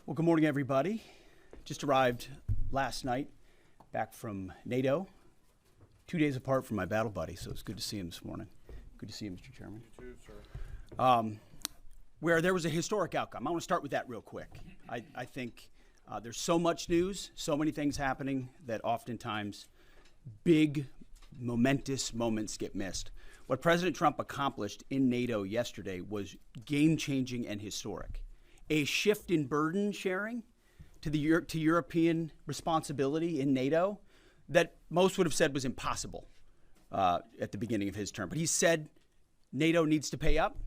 Well, good morning, everybody. Just arrived last night back from NATO, 2 days apart from my battle buddy, so it's good to see him this morning. Good to see you, Mr. Chairman. You too, sir. Where there was a historic outcome. I want to start with that real quick. I think there's so much news, so many things happening that oftentimes big, momentous moments get missed. What President Trump accomplished in NATO yesterday was game-changing and historic. A shift in burden sharing to European responsibility in NATO that most would have said was impossible at the beginning of his term. But he said NATO needs to pay up.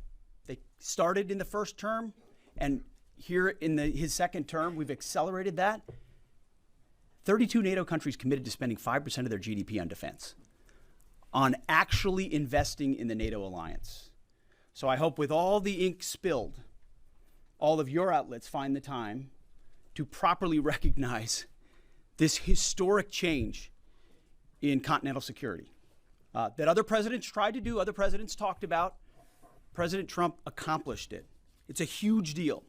They started in the first term, and here in his second term, we've accelerated that. 32 NATO countries committed to spending 5% of their GDP on defense, on actually investing in the NATO alliance. So I hope with all the ink spilled, all of your outlets find the time to properly recognize this historic change in continental security that other presidents tried to do, other presidents talked about. President Trump accomplished it. It's a huge deal.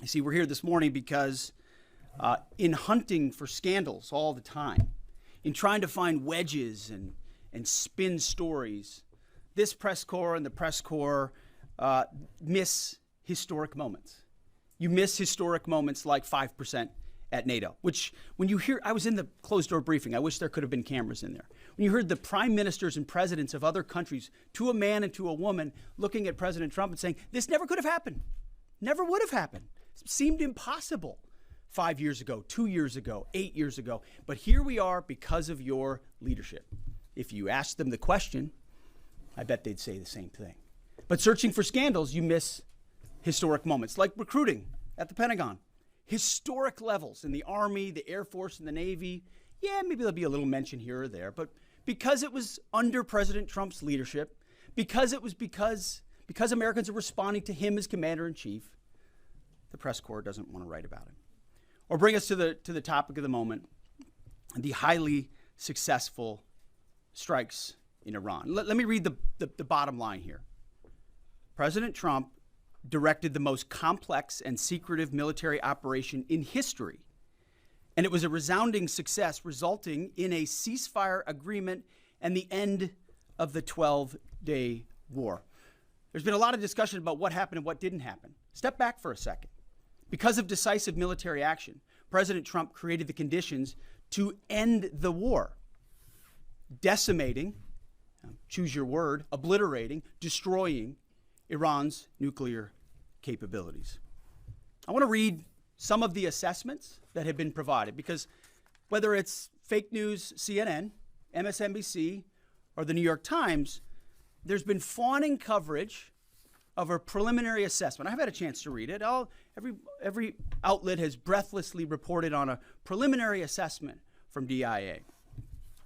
You see, we're here this morning because in hunting for scandals all the time, in trying to find wedges and spin stories, this press corps and the press corps miss historic moments. You miss historic moments like 5% at NATO, which when you hear, I was in the closed door briefing, I wish there could have been cameras in there. When you heard the prime ministers and presidents of other countries, to a man and to a woman, looking at President Trump and saying, this never could have happened, never would have happened. It seemed impossible 5 years ago, 2 years ago, 8 years ago. But here we are because of your leadership. If you ask them the question, I bet they'd say the same thing. But searching for scandals, you miss historic moments, like recruiting at the Pentagon. Historic levels in the Army, the Air Force, and the Navy. Yeah, maybe there'll be a little mention here or there, but because it was under President Trump's leadership, because Americans are responding to him as commander-in-chief, the press corps doesn't want to write about it. Or bring us to the topic of the moment, the highly successful strikes in Iran. Let me read the bottom line here. President Trump directed the most complex and secretive military operation in history, and it was a resounding success, resulting in a ceasefire agreement and the end of the 12-day war. There's been a lot of discussion about what happened and what didn't happen. Step back for a second. Because of decisive military action, President Trump created the conditions to end the war, decimating, choose your word, obliterating, destroying Iran's nuclear capabilities. I want to read some of the assessments that have been provided, because whether it's fake news, CNN, MSNBC, or the New York Times, there's been fawning coverage of a preliminary assessment. I've had a chance to read it. Every outlet has breathlessly reported on a preliminary assessment from DIA.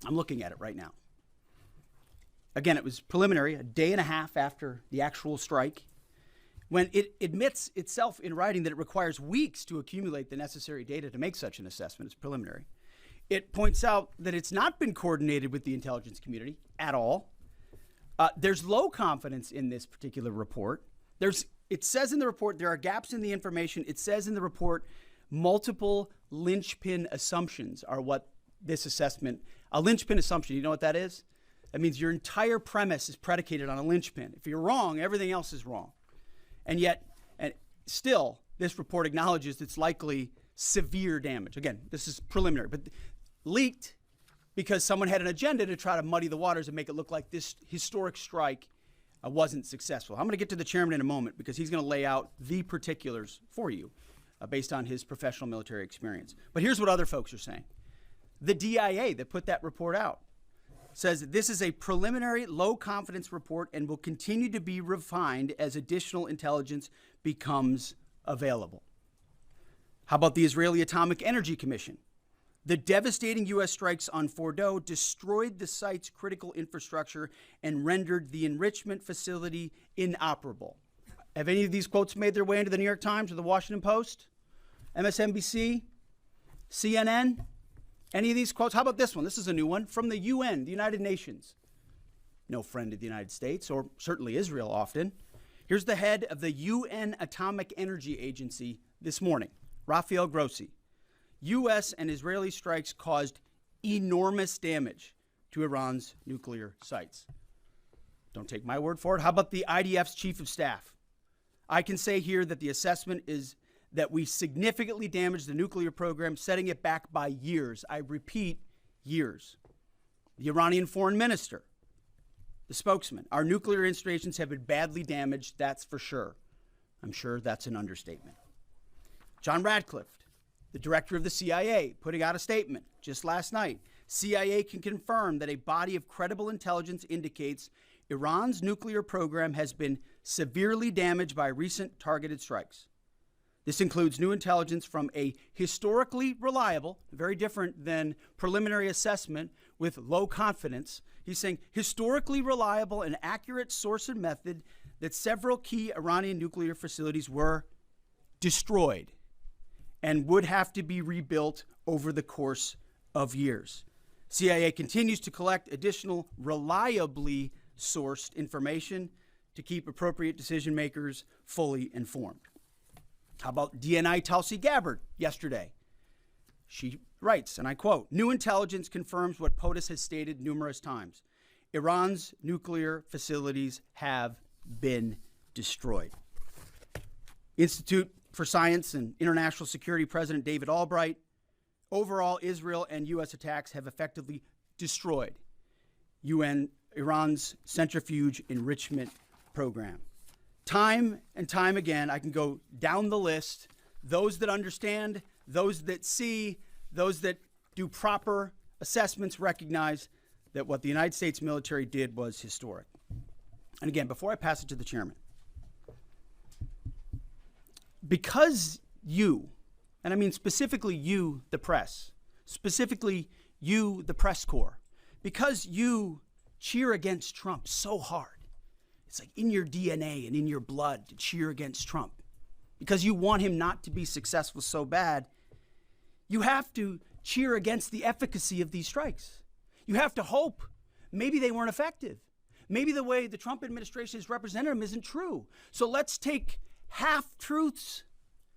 I'm looking at it right now. Again, it was preliminary, a day and a half after the actual strike, when it admits itself in writing that it requires weeks to accumulate the necessary data to make such an assessment. It's preliminary. It points out that it's not been coordinated with the intelligence community at all. There's low confidence in this particular report. It says in the report there are gaps in the information. It says in the report multiple linchpin assumptions are what this assessment, a linchpin assumption, you know what that is? That means your entire premise is predicated on a linchpin. If you're wrong, everything else is wrong. And yet, still, this report acknowledges it's likely severe damage. Again, this is preliminary, but leaked because someone had an agenda to try to muddy the waters and make it look like this historic strike wasn't successful. I'm going to get to the chairman in a moment because he's going to lay out the particulars for you based on his professional military experience. But here's what other folks are saying. The DIA that put that report out says this is a preliminary low-confidence report and will continue to be refined as additional intelligence becomes available. How about the Israeli Atomic Energy Commission? The devastating U.S. strikes on Fordow destroyed the site's critical infrastructure and rendered the enrichment facility inoperable. Have any of these quotes made their way into the New York Times or the Washington Post? MSNBC? CNN? Any of these quotes? How about this one? This is a new one from the UN, the United Nations. No friend of the United States, or certainly Israel often. Here's the head of the UN Atomic Energy Agency this morning, Rafael Grossi, U.S. and Israeli strikes caused enormous damage to Iran's nuclear sites. Don't take my word for it. How about the IDF's chief of staff? I can say here that the assessment is that we significantly damaged the nuclear program, setting it back by years. I repeat, years. The Iranian foreign minister, the spokesman, our nuclear installations have been badly damaged, that's for sure. I'm sure that's an understatement. John Radcliffe, the director of the CIA, putting out a statement just last night. CIA can confirm that a body of credible intelligence indicates Iran's nuclear program has been severely damaged by recent targeted strikes. This includes new intelligence from a historically reliable, very different than preliminary assessment with low confidence. He's saying historically reliable and accurate source and method that several key Iranian nuclear facilities were destroyed and would have to be rebuilt over the course of years. CIA continues to collect additional reliably sourced information to keep appropriate decision makers fully informed. How about DNI Tulsi Gabbard yesterday? She writes, and I quote, "New intelligence confirms what POTUS has stated numerous times. Iran's nuclear facilities have been destroyed." Institute for Science and International Security President David Albright, overall, Israel and U.S. attacks have effectively destroyed Iran's centrifuge enrichment program. Time and time again, I can go down the list. Those that understand, those that see, those that do proper assessments recognize that what the United States military did was historic. And again, before I pass it to the chairman, because you, and I mean specifically you, the press, specifically you, the press corps, because you cheer against Trump so hard, it's like in your DNA and in your blood to cheer against Trump, because you want him not to be successful so bad, you have to cheer against the efficacy of these strikes. You have to hope maybe they weren't effective. Maybe the way the Trump administration has represented them isn't true. So let's take half-truths,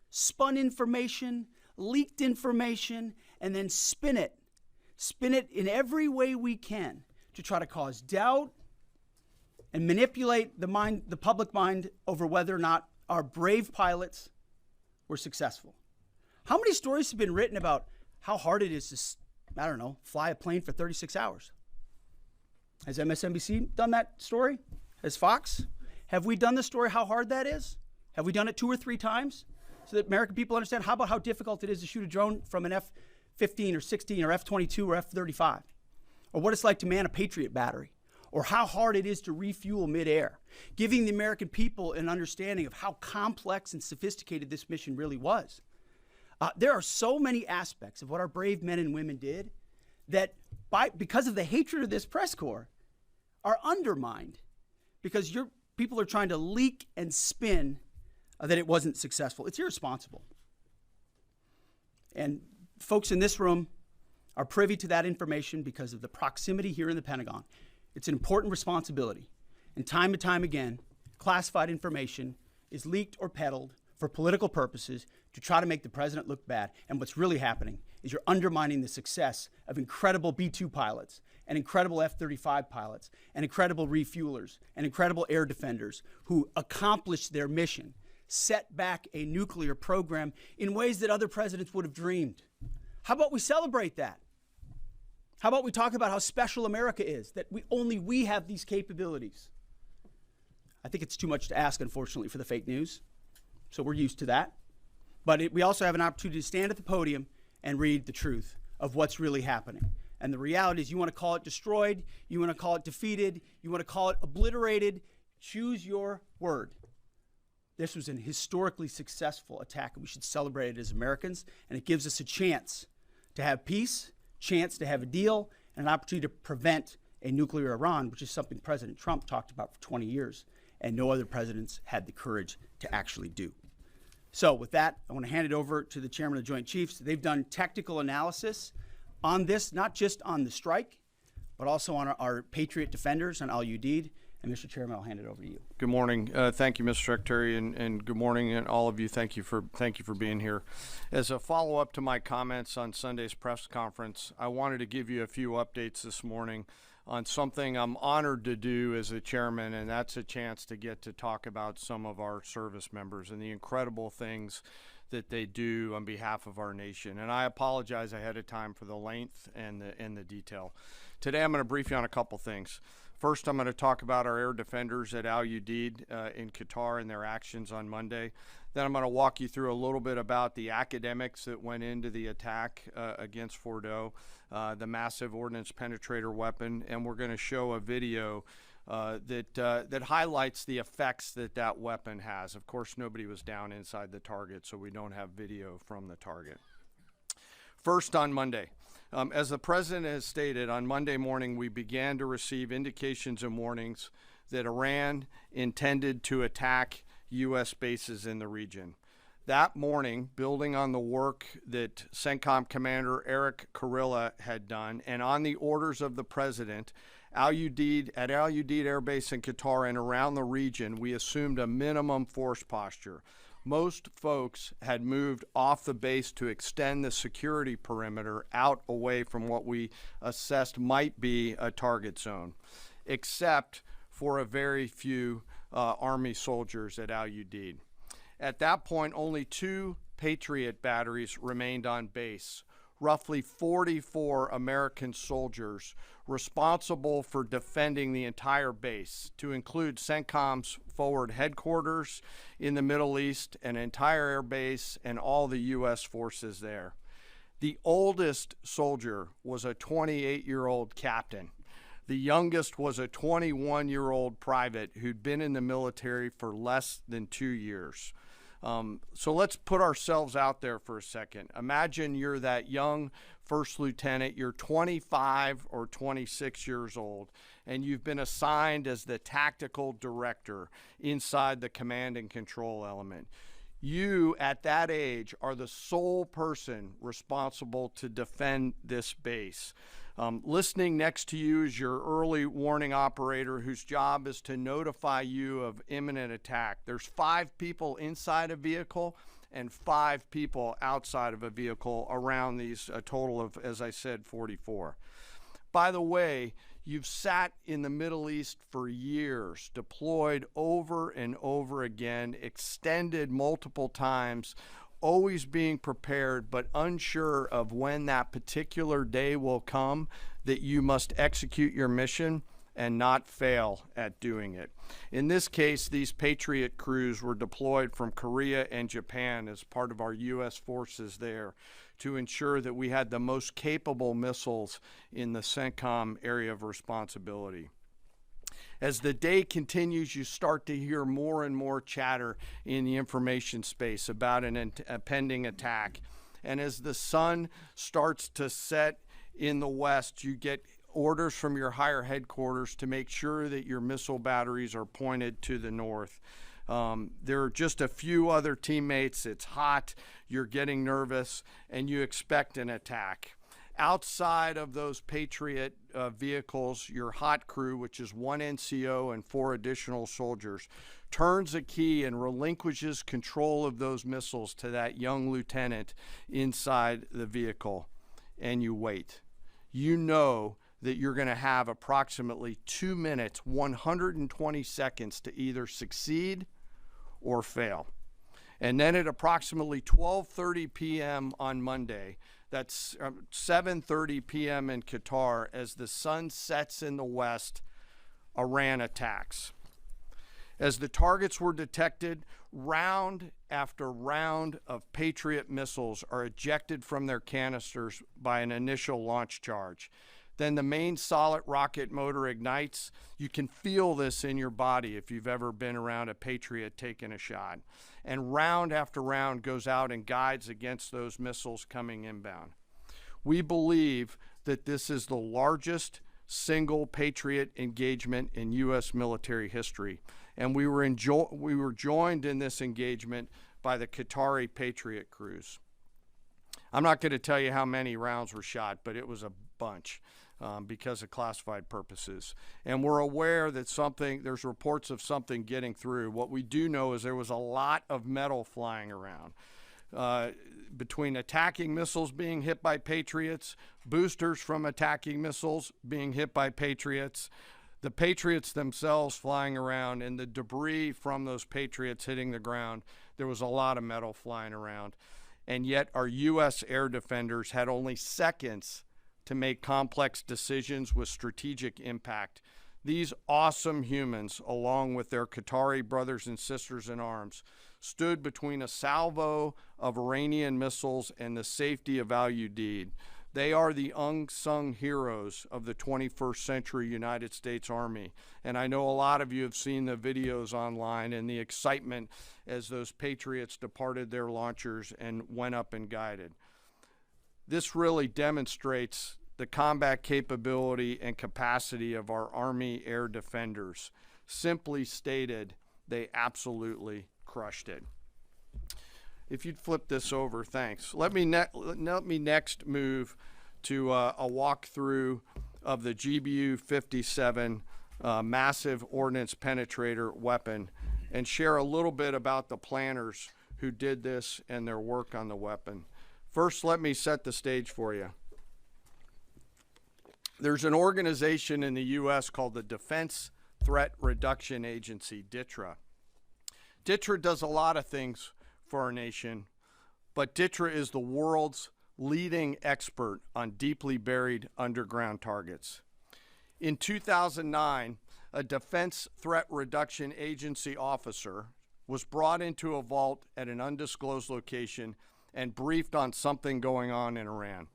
spun information, leaked information, and then spin it in every way we can to try to cause doubt and manipulate the public mind over whether or not our brave pilots were successful. How many stories have been written about how hard it is to, fly a plane for 36 hours? Has MSNBC done that story? Has Fox? Have we done the story how hard that is? Have we done it 2 or 3 times so that American people understand? How about how difficult it is to shoot a drone from an F-15 or 16 or F-22 or F-35? Or what it's like to man a Patriot battery? Or how hard it is to refuel midair? Giving the American people an understanding of how complex and sophisticated this mission really was. There are so many aspects of what our brave men and women did that because of the hatred of this press corps are undermined because your people are trying to leak and spin that it wasn't successful. It's irresponsible. And folks in this room are privy to that information because of the proximity here in the Pentagon. It's an important responsibility. And time again, classified information is leaked or peddled for political purposes to try to make the president look bad. And what's really happening is you're undermining the success of incredible B-2 pilots and incredible F-35 pilots and incredible refuelers and incredible air defenders who accomplished their mission, set back a nuclear program in ways that other presidents would have dreamed. How about we celebrate that? How about we talk about how special America is, that only we have these capabilities? I think it's too much to ask, unfortunately, for the fake news. So we're used to that. But we also have an opportunity to stand at the podium and read the truth of what's really happening. And the reality is you want to call it destroyed, you want to call it defeated, you want to call it obliterated, choose your word. This was an historically successful attack, and we should celebrate it as Americans. And it gives us a chance to have peace, chance to have a deal, and an opportunity to prevent a nuclear Iran, which is something President Trump talked about for 20 years, and no other presidents had the courage to actually do. So with that, I want to hand it over to the chairman of the Joint Chiefs. They've done technical analysis on this, not just on the strike, but also on our Patriot defenders, on Al Udeid. And Mr. Chairman, I'll hand it over to you. Good morning. Thank you, Mr. Secretary, and good morning, and all of you. Thank you for being here. As a follow-up to my comments on Sunday's press conference, I wanted to give you a few updates this morning on something I'm honored to do as a chairman, and that's a chance to get to talk about some of our service members and the incredible things that they do on behalf of our nation. And I apologize ahead of time for the length and the detail. Today I'm going to brief you on a couple things. First, I'm going to talk about our air defenders at Al Udeid in Qatar and their actions on Monday. Then I'm going to walk you through a little bit about the academics that went into the attack against Fordo, the massive ordnance penetrator weapon, and we're going to show a video that highlights the effects that weapon has. Of course, nobody was down inside the target, so we don't have video from the target. First, on Monday. As the President has stated, on Monday morning we began to receive indications and warnings that Iran intended to attack U.S. bases in the region. That morning, building on the work that CENTCOM Commander Eric Kurilla had done, and on the orders of the President, at Al Udeid Air Base in Qatar and around the region, we assumed a minimum force posture. Most folks had moved off the base to extend the security perimeter out away from what we assessed might be a target zone, except for a very few Army soldiers at Al Udeid. At that point, only 2 Patriot batteries remained on base, roughly 44 American soldiers responsible for defending the entire base, to include CENTCOM's forward headquarters in the Middle East, an entire air base, and all the U.S. forces there. The oldest soldier was a 28-year-old captain. The youngest was a 21-year-old private who'd been in the military for less than 2 years. So let's put ourselves out there for a second. Imagine you're that young first lieutenant, you're 25 or 26 years old, and you've been assigned as the tactical director inside the command and control element. You, at that age, are the sole person responsible to defend this base. Listening next to you is your early warning operator whose job is to notify you of imminent attack. There's 5 people inside a vehicle and 5 people outside of a vehicle around these, a total of, as I said, 44. By the way, you've sat in the Middle East for years, deployed over and over again, extended multiple times, always being prepared, but unsure of when that particular day will come that you must execute your mission and not fail at doing it. In this case, these Patriot crews were deployed from Korea and Japan as part of our U.S. forces there to ensure that we had the most capable missiles in the CENTCOM area of responsibility. As the day continues, you start to hear more and more chatter in the information space about a pending attack. And as the sun starts to set in the west, you get orders from your higher headquarters to make sure that your missile batteries are pointed to the north. There are just a few other teammates. It's hot, you're getting nervous, and you expect an attack. Outside of those Patriot vehicles, your hot crew, which is 1 NCO and 4 additional soldiers, turns a key and relinquishes control of those missiles to that young lieutenant inside the vehicle, and you wait. You know that you're going to have approximately 2 minutes, 120 seconds to either succeed or fail. And then at approximately 12:30 p.m. on Monday, that's 7:30 p.m. in Qatar, as the sun sets in the west, Iran attacks. As the targets were detected, round after round of Patriot missiles are ejected from their canisters by an initial launch charge. Then the main solid rocket motor ignites. You can feel this in your body if you've ever been around a Patriot taking a shot. And round after round goes out and guides against those missiles coming inbound. We believe that this is the largest single Patriot engagement in U.S. military history. And we were joined in this engagement by the Qatari Patriot crews. I'm not going to tell you how many rounds were shot, but it was a bunch. because of classified purposes. And we're aware that there's reports of something getting through. What we do know is there was a lot of metal flying around. Between attacking missiles being hit by Patriots, boosters from attacking missiles being hit by Patriots, the Patriots themselves flying around, and the debris from those Patriots hitting the ground, there was a lot of metal flying around. And yet our U.S. air defenders had only seconds to make complex decisions with strategic impact. These awesome humans, along with their Qatari brothers and sisters in arms, stood between a salvo of Iranian missiles and the safety of Al Udeid. They are the unsung heroes of the 21st century United States Army. And I know a lot of you have seen the videos online and the excitement as those Patriots departed their launchers and went up and guided. This really demonstrates the combat capability and capacity of our Army air defenders. Simply stated, they absolutely crushed it. If you'd flip this over, thanks. Let me next move to a walkthrough of the GBU-57 massive ordnance penetrator weapon and share a little bit about the planners who did this and their work on the weapon. First, let me set the stage for you. There's an organization in the U.S. called the Defense Threat Reduction Agency, DTRA. DTRA does a lot of things for our nation, but DTRA is the world's leading expert on deeply buried underground targets. In 2009, a Defense Threat Reduction Agency officer was brought into a vault at an undisclosed location and briefed on something going on in Iran.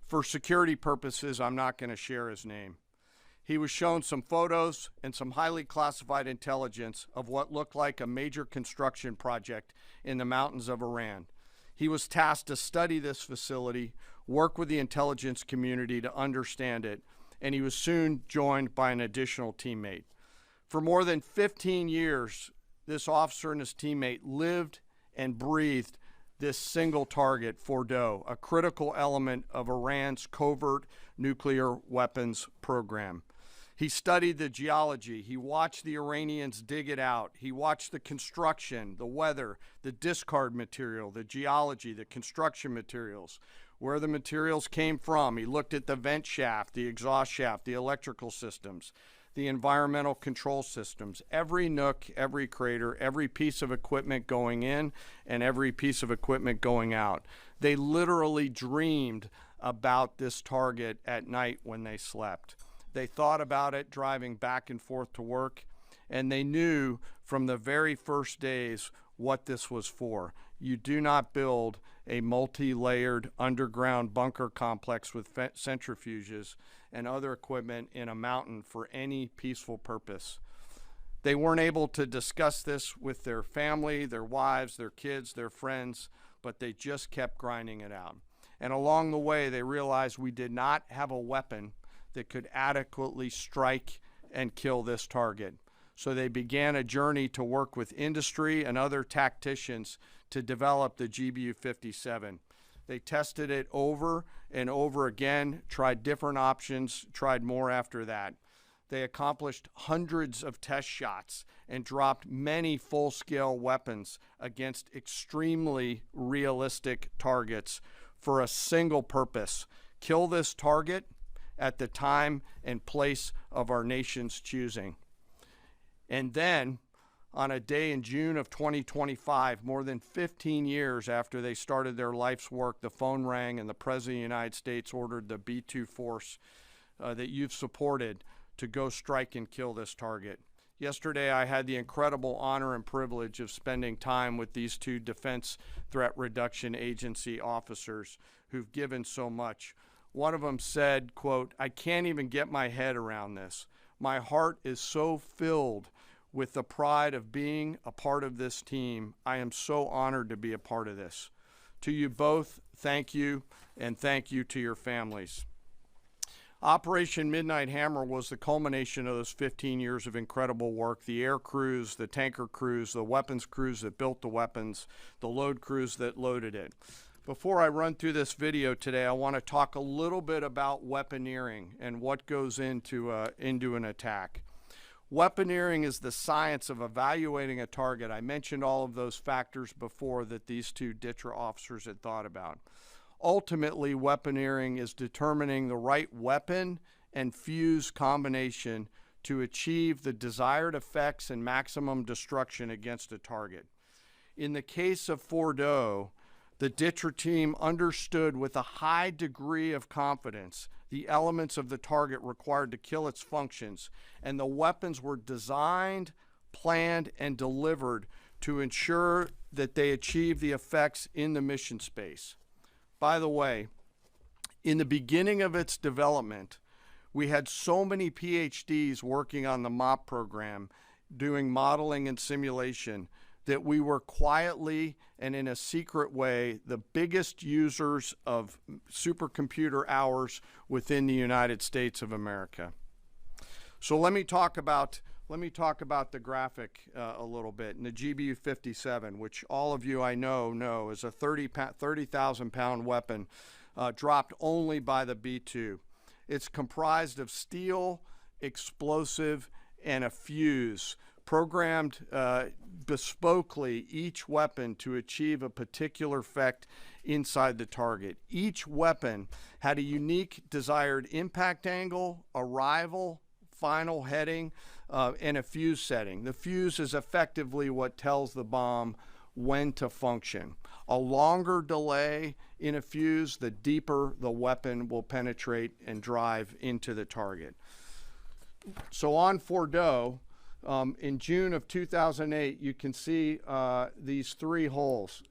For security purposes, I'm not going to share his name. He was shown some photos and some highly classified intelligence of what looked like a major construction project in the mountains of Iran. He was tasked to study this facility, work with the intelligence community to understand it, and he was soon joined by an additional teammate. For more than 15 years, this officer and his teammate lived and breathed this single target, Fordow, a critical element of Iran's covert nuclear weapons program. He studied the geology. He watched the Iranians dig it out. He watched the construction, the weather, the discard material, the geology, the construction materials, where the materials came from. He looked at the vent shaft, the exhaust shaft, the electrical systems, the environmental control systems, every nook, every crater, every piece of equipment going in and every piece of equipment going out. They literally dreamed about this target at night when they slept. They thought about it driving back and forth to work, and they knew from the very first days what this was for. You do not build a multi-layered underground bunker complex with centrifuges and other equipment in a mountain for any peaceful purpose. They weren't able to discuss this with their family, their wives, their kids, their friends, but they just kept grinding it out. And along the way, they realized we did not have a weapon that could adequately strike and kill this target. So they began a journey to work with industry and other tacticians to develop the GBU-57. They tested it over and over again, tried different options, tried more after that. They accomplished hundreds of test shots and dropped many full-scale weapons against extremely realistic targets for a single purpose: kill this target at the time and place of our nation's choosing. And then, on a day in June of 2025, more than 15 years after they started their life's work, the phone rang and the President of the United States ordered the B-2 force that you've supported to go strike and kill this target. Yesterday, I had the incredible honor and privilege of spending time with these two Defense Threat Reduction Agency officers who've given so much. One of them said, quote, "I can't even get my head around this. My heart is so filled with the pride of being a part of this team. I am so honored to be a part of this." To you both, thank you, and thank you to your families. Operation Midnight Hammer was the culmination of those 15 years of incredible work. The air crews, the tanker crews, the weapons crews that built the weapons, the load crews that loaded it. Before I run through this video today, I want to talk a little bit about weaponeering and what goes into an attack. Weaponeering is the science of evaluating a target. I mentioned all of those factors before that these two DTRA officers had thought about. Ultimately, weaponeering is determining the right weapon and fuse combination to achieve the desired effects and maximum destruction against a target. In the case of Fordo, the DTRA team understood with a high degree of confidence the elements of the target required to kill its functions, and the weapons were designed, planned, and delivered to ensure that they achieve the effects in the mission space. By the way, in the beginning of its development, we had so many PhDs working on the MOP program, doing modeling and simulation, that we were quietly and in a secret way the biggest users of supercomputer hours within the United States of America. So let me talk about the graphic a little bit. And the GBU-57, which all of you I know is a 30,000 pound weapon dropped only by the B-2. It's comprised of steel, explosive, and a fuse, programmed bespokely, each weapon to achieve a particular effect inside the target. Each weapon had a unique desired impact angle, arrival, final heading, and a fuse setting. The fuse is effectively what tells the bomb when to function. A longer delay in a fuse, the deeper the weapon will penetrate and drive into the target. So on Fordo, in June of 2008, you can see these three holes.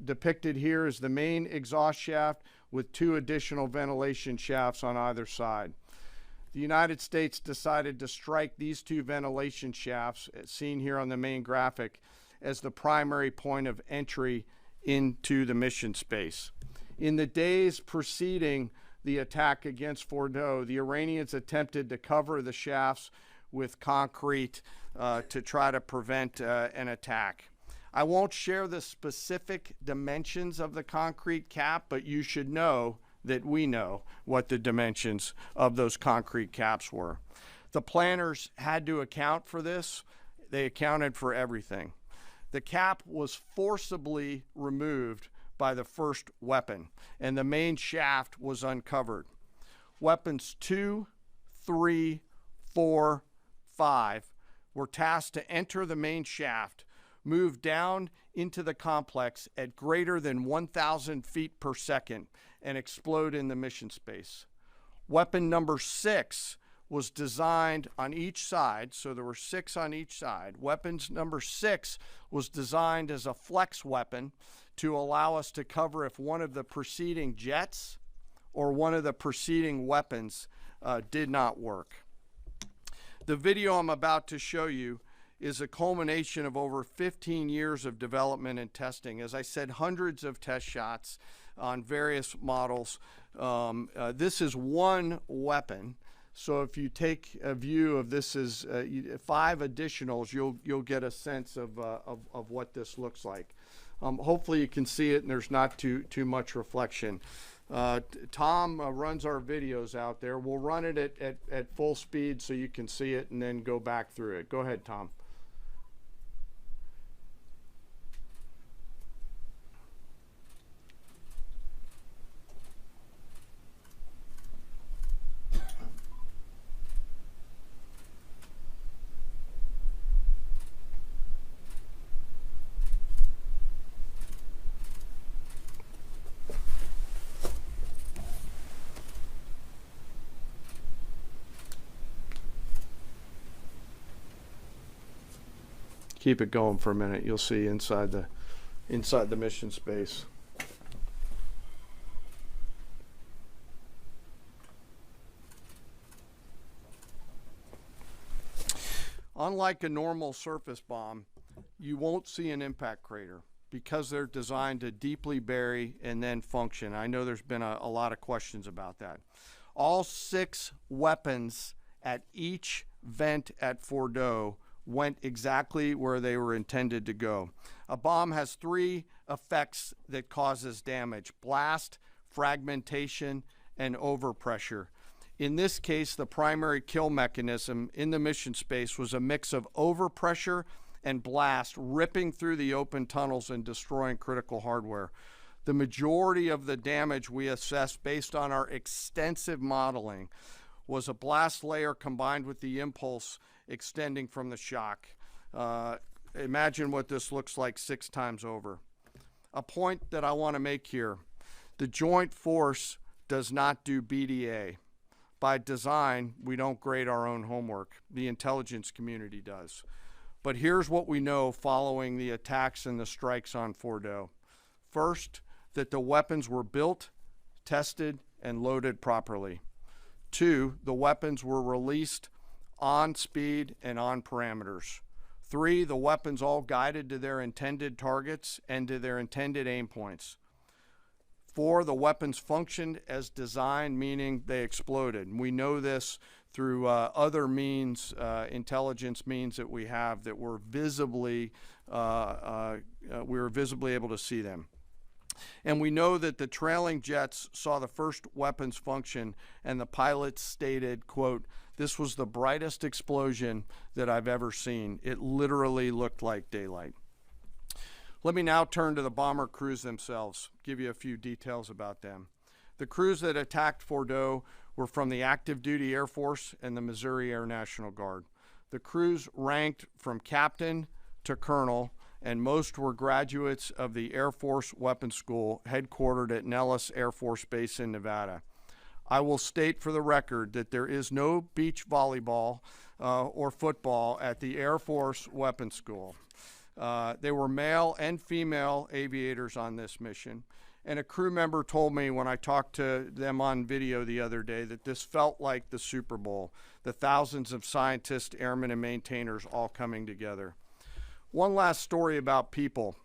Depicted here is the main exhaust shaft with two additional ventilation shafts on either side. The United States decided to strike these two ventilation shafts, seen here on the main graphic, as the primary point of entry into the mission space. In the days preceding the attack against Fordo, the Iranians attempted to cover the shafts with concrete to try to prevent an attack. I won't share the specific dimensions of the concrete cap, but you should know that we know what the dimensions of those concrete caps were. The planners had to account for this. They accounted for everything. The cap was forcibly removed by the first weapon, and the main shaft was uncovered. Weapons 2, 3, 4, 5 were tasked to enter the main shaft, move down into the complex at greater than 1,000 feet per second, and explode in the mission space. Weapon number 6 was designed on each side, so there were 6 on each side. Weapons number 6 was designed as a flex weapon to allow us to cover if one of the preceding jets or one of the preceding weapons did not work. The video I'm about to show you is a culmination of over 15 years of development and testing. As I said, hundreds of test shots on various models. This is one weapon. So if you take a view of this as 5 additionals, you'll get a sense of what this looks like. Hopefully you can see it and there's not too much reflection. Tom runs our videos out there. We'll run it at full speed so you can see it and then go back through it. Go ahead, Tom. Keep it going for a minute. You'll see inside the mission space. Unlike a normal surface bomb, you won't see an impact crater because they're designed to deeply bury and then function. I know there's been a lot of questions about that. All 6 weapons at each vent at Fordo went exactly where they were intended to go. A bomb has three effects that causes damage: blast, fragmentation, and overpressure. In this case, the primary kill mechanism in the mission space was a mix of overpressure and blast, ripping through the open tunnels and destroying critical hardware. The majority of the damage we assessed based on our extensive modeling was a blast layer combined with the impulse extending from the shock. Imagine what this looks like 6 times over. A point that I want to make here: the Joint Force does not do BDA. By design, we don't grade our own homework. The intelligence community does. But here's what we know following the attacks and the strikes on Fordo. First, that the weapons were built, tested, and loaded properly. 2, the weapons were released on speed and on parameters. 3, the weapons all guided to their intended targets and to their intended aim points. 4, the weapons functioned as designed, meaning they exploded. And we know this through other means, intelligence means that we have, that were visibly, we were visibly able to see them. And we know that the trailing jets saw the first weapons function, and the pilots stated, quote, "This was the brightest explosion that I've ever seen. It literally looked like daylight." Let me now turn to the bomber crews themselves, give you a few details about them. The crews that attacked Fordo were from the active duty Air Force and the Missouri Air National Guard. The crews ranked from captain to colonel, and most were graduates of the Air Force Weapons School headquartered at Nellis Air Force Base in Nevada. I will state for the record that there is no beach volleyball or football at the Air Force Weapons School. They were male and female aviators on this mission. And a crew member told me when I talked to them on video the other day that this felt like the Super Bowl, the thousands of scientists, airmen, and maintainers all coming together. One last story about people.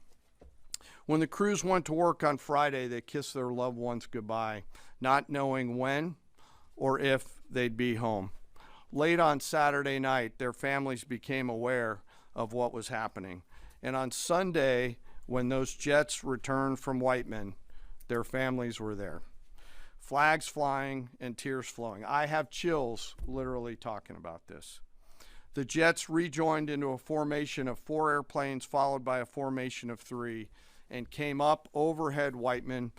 When the crews went to work on Friday, they kissed their loved ones goodbye, not knowing when or if they'd be home. Late on Saturday night, their families became aware of what was happening. And on Sunday, when those jets returned from Whiteman, their families were there. Flags flying and tears flowing. I have chills literally talking about this. The jets rejoined into a formation of 4 airplanes followed by a formation of 3 and came up overhead Whiteman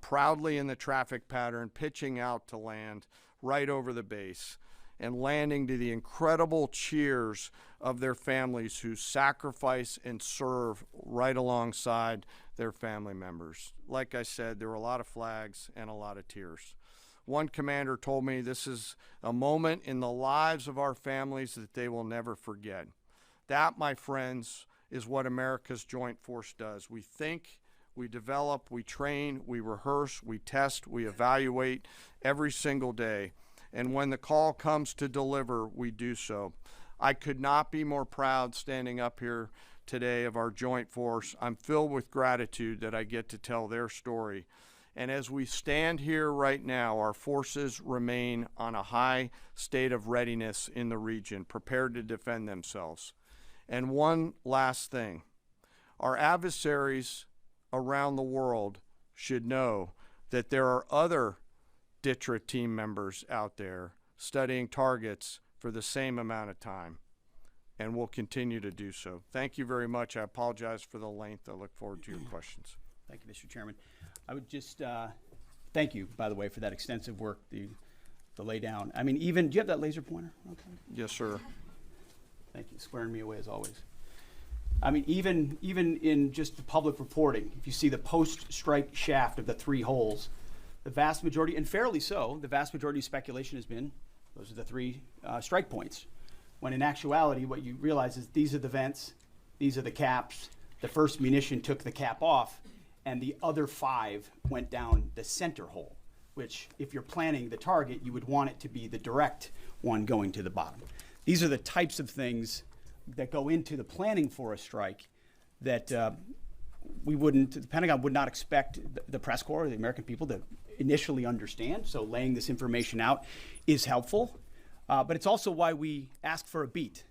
proudly in the traffic pattern, pitching out to land right over the base and landing to the incredible cheers of their families who sacrifice and serve right alongside their family members. Like I said, there were a lot of flags and a lot of tears. One commander told me this is a moment in the lives of our families that they will never forget. That, my friends, is what America's Joint Force does. We think, we develop, we train, we rehearse, we test, we evaluate every single day. And when the call comes to deliver, we do so. I could not be more proud standing up here today of our Joint Force. I'm filled with gratitude that I get to tell their story. And as we stand here right now, our forces remain on a high state of readiness in the region, prepared to defend themselves. And one last thing, our adversaries around the world should know that there are other DTRA team members out there studying targets for the same amount of time, and will continue to do so. Thank you very much. I apologize for the length. I look forward to your questions. Thank you, Mr. Chairman. I would just thank you, by the way, for that extensive work, the lay down. I mean, even, do you have that laser pointer? Okay. Yes, sir. Thank you, squaring me away as always. I mean, even in just the public reporting, if you see the post-strike shaft of the 3 holes, the vast majority, and fairly so, the vast majority of speculation has been, those are the 3 strike points. When in actuality, what you realize is these are the vents, these are the caps, the first munition took the cap off, and the other 5 went down the center hole, which if you're planning the target, you would want it to be the direct one going to the bottom. These are the types of things that go into the planning for a strike that the Pentagon would not expect the press corps, the American people, to initially understand. So laying this information out is helpful. But it's also why we ask for a beat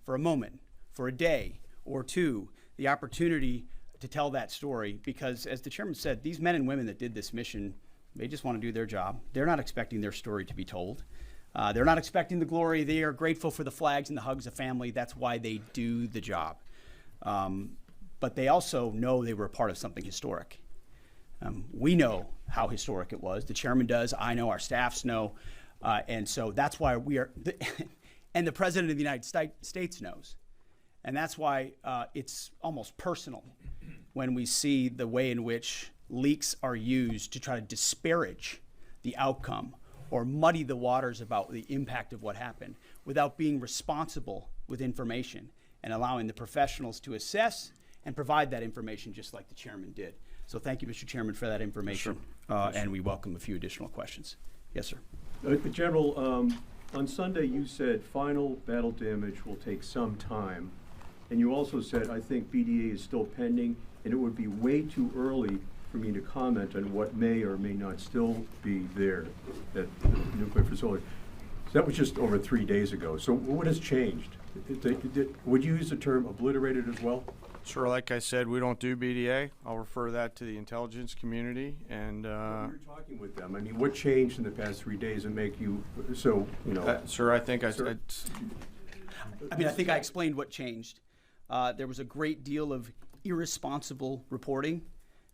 for a moment, for a day or two, the opportunity to tell that story, because as the chairman said, these men and women that did this mission, they just want to do their job. They're not expecting their story to be told. They're not expecting the glory. They are grateful for the flags and the hugs of family. That's why they do the job. But they also know they were a part of something historic. We know how historic it was. The chairman does. I know. Our staffs know. And so that's why we are, and the president of the United States knows. And that's why it's almost personal when we see the way in which leaks are used to try to disparage the outcome or muddy the waters about the impact of what happened without being responsible with information and allowing the professionals to assess and provide that information just like the chairman did. So thank you, Mr. Chairman, for that information. Sure. And we welcome a few additional questions. Yes, sir. General, on Sunday you said final battle damage will take some time. And you also said, I think BDA is still pending, and it would be way too early for me to comment on what may or may not still be there at the nuclear facility. So that was just over 3 days ago. So what has changed? Would you use the term obliterated as well? Sure, like I said, we don't do BDA. I'll refer that to the intelligence community. And when you're talking with them, I mean, what changed in the past 3 days and make you so, you know? Sir, I think I think I explained what changed. There was a great deal of irresponsible reporting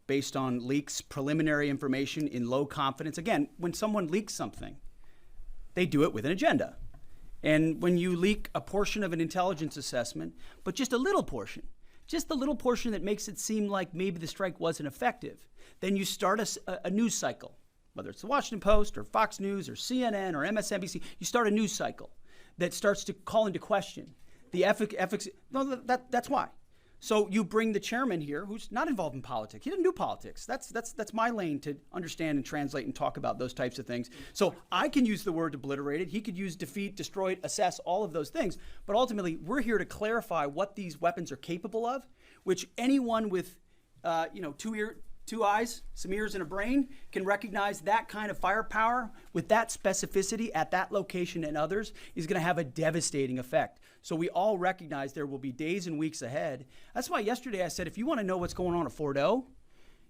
based on leaks, preliminary information in low confidence. Again, when someone leaks something, they do it with an agenda. And when you leak a portion of an intelligence assessment, but just a little portion that makes it seem like maybe the strike wasn't effective, then you start a news cycle, whether it's the Washington Post or Fox News or CNN or MSNBC, you start a news cycle that starts to call into question the efficacy. No, that's why. So you bring the chairman here, who's not involved in politics. He didn't do politics. That's my lane to understand and translate and talk about those types of things. So I can use the word obliterated. He could use defeat, destroyed, assess, all of those things. But ultimately, we're here to clarify what these weapons are capable of, which anyone with, two eyes, some ears, and a brain can recognize that kind of firepower with that specificity at that location and others is going to have a devastating effect. So we all recognize there will be days and weeks ahead. That's why yesterday I said, if you want to know what's going on at Fort O,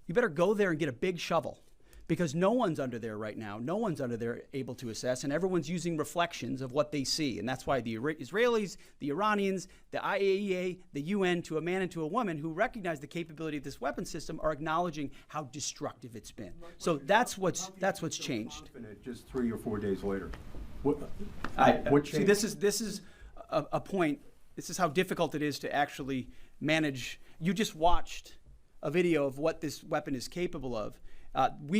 you better go there and get a big shovel, because no one's under there right now. No one's under there able to assess, and everyone's using reflections of what they see. And that's why the Israelis, the Iranians, the IAEA, the UN, to a man and to a woman who recognize the capability of this weapon system are acknowledging how destructive it's been. So that's what's changed. Just 3 or 4 days later, what changed? See, this is a point. This is how difficult it is to actually manage. You just watched a video of what this weapon is capable of.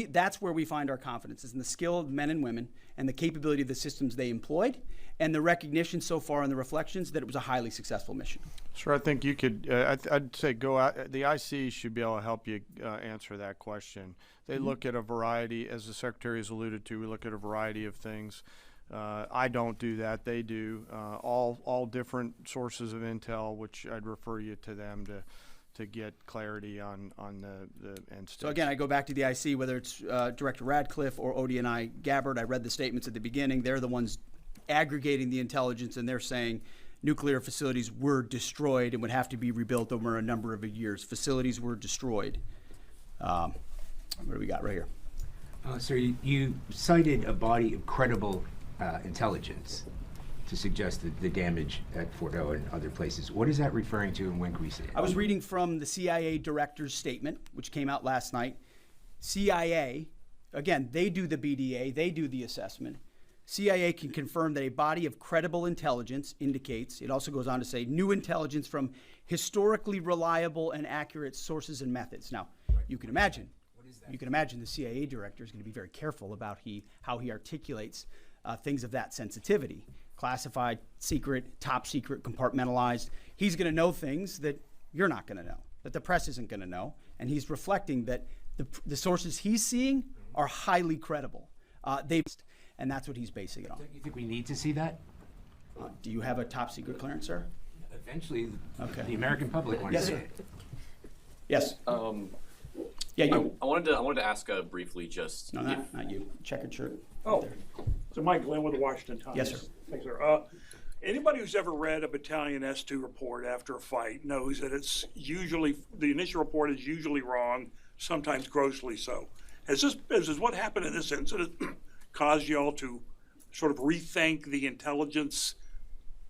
That's where we find our confidence, is in the skill of men and women and the capability of the systems they employed and the recognition so far in the reflections that it was a highly successful mission. Sure, I think you could, I'd say go out, the IC should be able to help you answer that question. They look at a variety, as the Secretary has alluded to, we look at a variety of things. I don't do that, they do. All different sources of intel, which I'd refer you to them to get clarity on the end state. So again, I go back to the IC, whether it's Director Radcliffe or ODNI Gabbard. I read the statements at the beginning. They're the ones aggregating the intelligence, and they're saying nuclear facilities were destroyed and would have to be rebuilt over a number of years. Facilities were destroyed. What do we got right here? Sir, you cited a body of credible intelligence to suggest the damage at Fort O and other places. What is that referring to, and when can we see it? I was reading from the CIA director's statement, which came out last night. CIA, again, they do the BDA, they do the assessment. CIA can confirm that a body of credible intelligence indicates, it also goes on to say, new intelligence from historically reliable and accurate sources and methods. Now, you can imagine, the CIA director is going to be very careful about how he articulates things of that sensitivity. Classified, secret, top secret, compartmentalized. He's going to know things that you're not going to know, that the press isn't going to know, and he's reflecting that the sources he's seeing are highly credible. And that's what he's basing it on. Don't you think we need to see that? Do you have a top secret clearance, sir? Eventually, okay. The American public wants to see it. Yes. Yeah, you. I wanted to ask briefly just. No, not you. Checkered shirt. Oh, so Mike Glenn with the Washington Times. Yes, sir. Thanks, sir. Anybody who's ever read a Battalion S2 report after a fight knows that it's usually, the initial report is usually wrong, sometimes grossly so. Has what happened in this incident caused y'all to sort of rethink the intelligence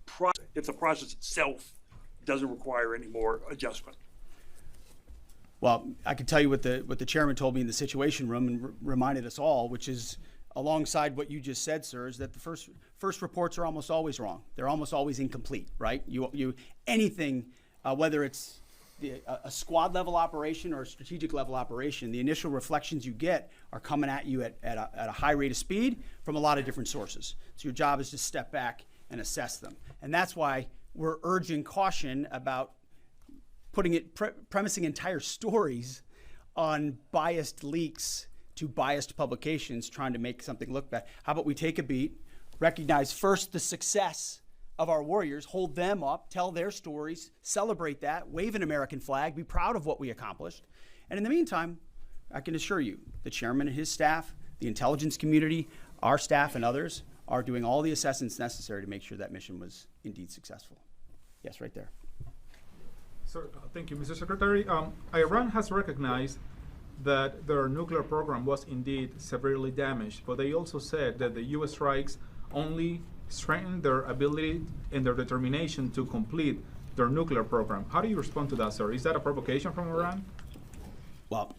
process, if the process itself doesn't require any more adjustment? Well, I can tell you what the chairman told me in the Situation Room and reminded us all, which is alongside what you just said, sir, is that the first reports are almost always wrong. They're almost always incomplete, right? Anything, whether it's a squad level operation or a strategic level operation, the initial reflections you get are coming at you at a high rate of speed from a lot of different sources. So your job is to step back and assess them. And that's why we're urging caution about premising entire stories on biased leaks to biased publications trying to make something look bad. How about we take a beat, recognize first the success of our warriors, hold them up, tell their stories, celebrate that, wave an American flag, be proud of what we accomplished. And in the meantime, I can assure you, the chairman and his staff, the intelligence community, our staff and others are doing all the assessments necessary to make sure that mission was indeed successful. Yes, right there. Sir, thank you, Mr. Secretary. Iran has recognized that their nuclear program was indeed severely damaged, but they also said that the U.S. strikes only strengthened their ability and their determination to complete their nuclear program. How do you respond to that, sir? Is that a provocation from Iran? Well,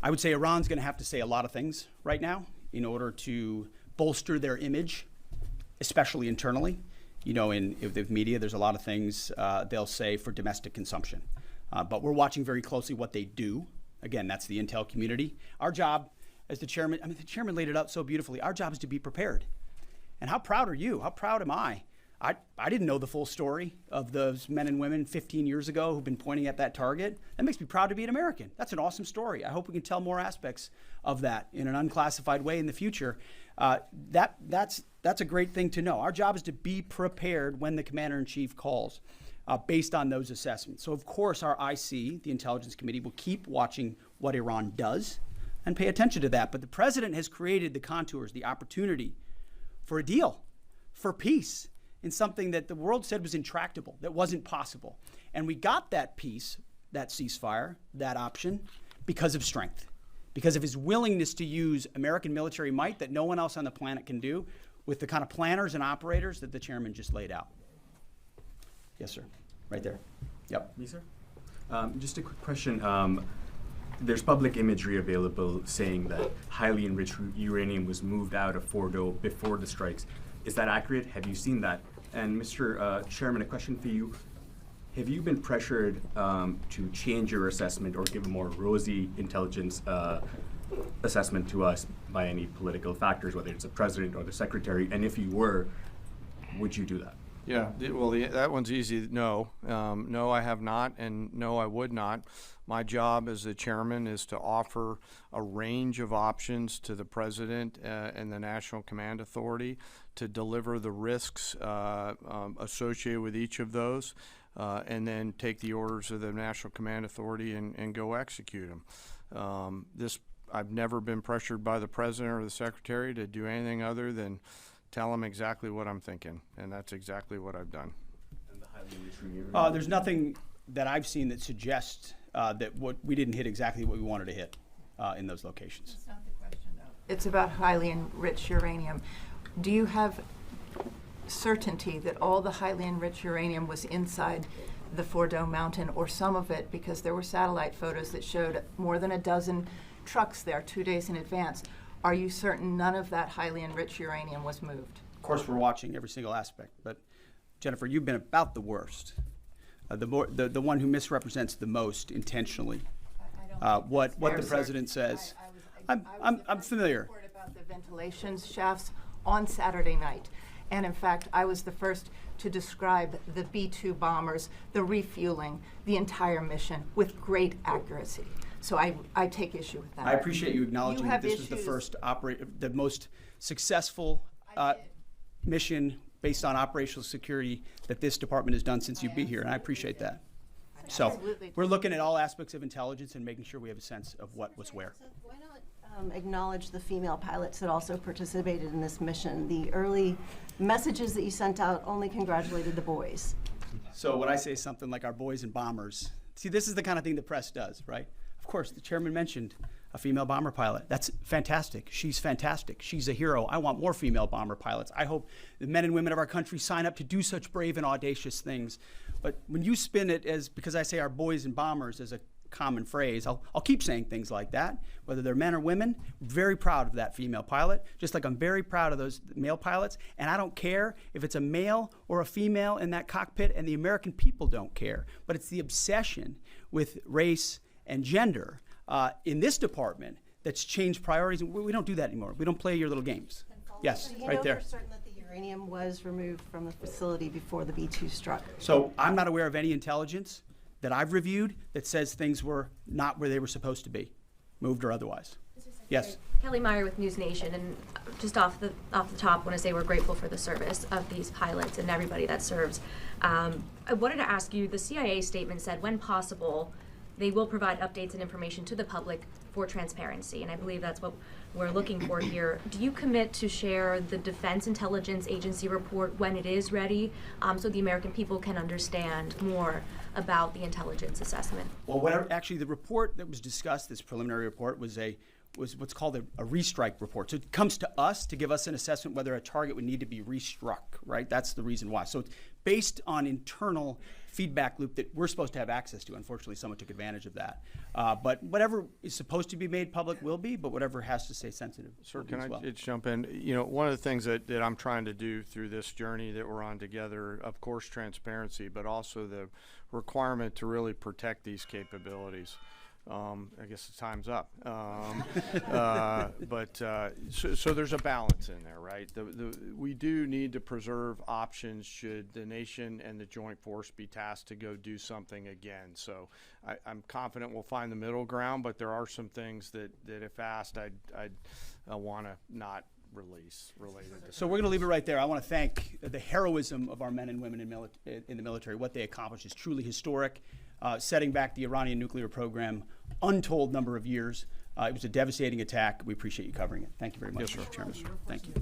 I would say Iran's going to have to say a lot of things right now in order to bolster their image, especially internally. You know, in the media, there's a lot of things they'll say for domestic consumption. But we're watching very closely what they do. Again, that's the intel community. Our job as the chairman, the chairman laid it out so beautifully. Our job is to be prepared. And how proud are you? How proud am I? I didn't know the full story of those men and women 15 years ago who've been pointing at that target. That makes me proud to be an American. That's an awesome story. I hope we can tell more aspects of that in an unclassified way in the future. That's a great thing to know. Our job is to be prepared when the commander-in-chief calls based on those assessments. So, of course, our IC, the Intelligence Committee, will keep watching what Iran does and pay attention to that. But the president has created the contours, the opportunity for a deal, for peace, in something that the world said was intractable, that wasn't possible. And we got that peace, that ceasefire, that option, because of strength, because of his willingness to use American military might that no one else on the planet can do with the kind of planners and operators that the chairman just laid out. Yes, sir. Right there. Yep. Me, sir? Just a quick question. There's public imagery available saying that highly enriched uranium was moved out of Fordo before the strikes. Is that accurate? Have you seen that? And Mr. Chairman, a question for you. Have you been pressured to change your assessment or give a more rosy intelligence assessment to us by any political factors, whether it's the president or the secretary? And if you were, would you do that? Yeah, well, that one's easy. No, no, I have not, and no, I would not. My job as the chairman is to offer a range of options to the president and the National Command Authority to deliver the risks associated with each of those, and then take the orders of the National Command Authority and go execute them. I've never been pressured by the president or the secretary to do anything other than tell them exactly what I'm thinking, and that's exactly what I've done. And the highly enriched uranium? There's nothing that I've seen that suggests that we didn't hit exactly what we wanted to hit in those locations. That's not the question, though. It's about highly enriched uranium. Do you have certainty that all the highly enriched uranium was inside the Fordo mountain, or some of it, because there were satellite photos that showed more than a dozen trucks there 2 days in advance? Are you certain none of that highly enriched uranium was moved? Of course, we're watching every single aspect, but Jennifer, you've been about the worst, the one who misrepresents the most intentionally. What the president says. I'm familiar. Report about the ventilation shafts on Saturday night, and in fact, I was the first to describe the B-2 bombers, the refueling, the entire mission with great accuracy. So I take issue with that. I appreciate you acknowledging that this was the first the most successful mission based on operational security that this department has done since you've been here, and I appreciate that. So we're looking at all aspects of intelligence and making sure we have a sense of what was where. So why not acknowledge the female pilots that also participated in this mission. The early messages that you sent out only congratulated the boys. So when I say something like our boys and bombers, see, this is the kind of thing the press does, right? Of course, the chairman mentioned a female bomber pilot. That's fantastic. She's fantastic. She's a hero. I want more female bomber pilots. I hope the men and women of our country sign up to do such brave and audacious things. But when you spin it as, because I say our boys and bombers as a common phrase, I'll keep saying things like that, whether they're men or women. I'm very proud of that female pilot, just like I'm very proud of those male pilots. And I don't care if it's a male or a female in that cockpit, and the American people don't care. But it's the obsession with race and gender in this department that's changed priorities. And we don't do that anymore. We don't play your little games. Yes, Do you right know there. for certain that the uranium was removed from the facility before the B-2 struck? So I'm not aware of any intelligence that I've reviewed that says things were not where they were supposed to be, moved or otherwise. Yes. Kelly Meyer with News Nation, and just off the top, want to say we're grateful for the service of these pilots and everybody that serves. I wanted to ask you, the CIA statement said, when possible, they will provide updates and information to the public for transparency, and I believe that's what we're looking for here. Do you commit to share the Defense Intelligence Agency report when it is ready, so the American people can understand more about the intelligence assessment? Well, actually, the report that was discussed, this preliminary report, was what's called a restrike report. So it comes to us to give us an assessment whether a target would need to be restruck, right? That's the reason why. So it's based on internal feedback loop that we're supposed to have access to. Unfortunately, someone took advantage of that. But whatever is supposed to be made public will be, but whatever has to stay sensitive. Sir, can I just jump in? You know, one of the things that I'm trying to do through this journey that we're on together, of course, transparency, but also the requirement to really protect these capabilities. I guess the time's up. So there's a balance in there, right? We do need to preserve options should the nation and the joint force be tasked to go do something again. So I'm confident we'll find the middle ground, but there are some things that if asked, I'd want to not release related to. So we're going to leave it right there. I want to thank the heroism of our men and women in the military. What they accomplished is truly historic. Setting back the Iranian nuclear program, untold number of years. It was a devastating attack. We appreciate you covering it. Thank you very much, Yes, sir. Chairman. Thank you.